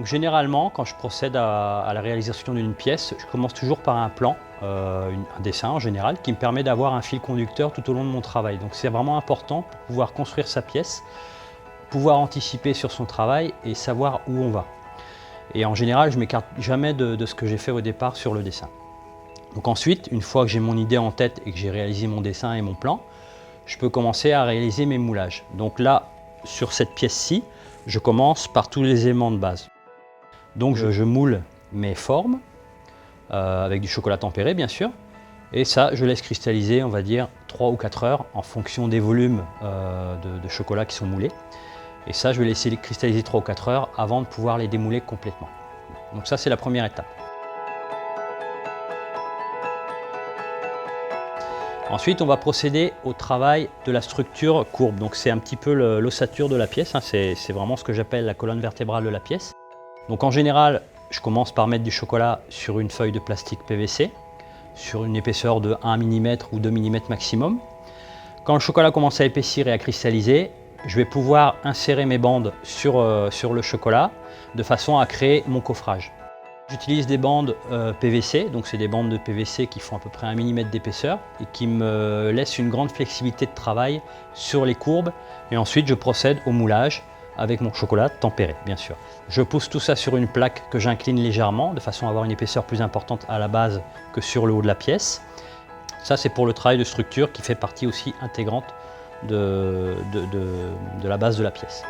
Donc généralement, quand je procède à la réalisation d'une pièce, je commence toujours par un plan, un dessin en général, qui me permet d'avoir un fil conducteur tout au long de mon travail. Donc c'est vraiment important pour pouvoir construire sa pièce, pouvoir anticiper sur son travail et savoir où on va. Et en général, je ne m'écarte jamais de ce que j'ai fait au départ sur le dessin. Donc ensuite, une fois que j'ai mon idée en tête et que j'ai réalisé mon dessin et mon plan, je peux commencer à réaliser mes moulages. Donc là, sur cette pièce-ci, je commence par tous les éléments de base. Donc je moule mes formes, avec du chocolat tempéré bien sûr, et ça je laisse cristalliser, on va dire 3 ou 4 heures en fonction des volumes de chocolat qui sont moulés. Et ça je vais laisser cristalliser 3 ou 4 heures avant de pouvoir les démouler complètement. Donc ça c'est la première étape. Ensuite, on va procéder au travail de la structure courbe. Donc c'est un petit peu l'ossature de la pièce, hein. C'est vraiment ce que j'appelle la colonne vertébrale de la pièce. Donc en général, je commence par mettre du chocolat sur une feuille de plastique PVC, sur une épaisseur de 1 mm ou 2 mm maximum. Quand le chocolat commence à épaissir et à cristalliser, je vais pouvoir insérer mes bandes sur le chocolat de façon à créer mon coffrage. J'utilise des bandes PVC, donc c'est des bandes de PVC qui font à peu près 1 mm d'épaisseur et qui me laissent une grande flexibilité de travail sur les courbes. Et ensuite, je procède au moulage avec mon chocolat tempéré, bien sûr. Je pose tout ça sur une plaque que j'incline légèrement, de façon à avoir une épaisseur plus importante à la base que sur le haut de la pièce. Ça, c'est pour le travail de structure qui fait partie aussi intégrante de la base de la pièce.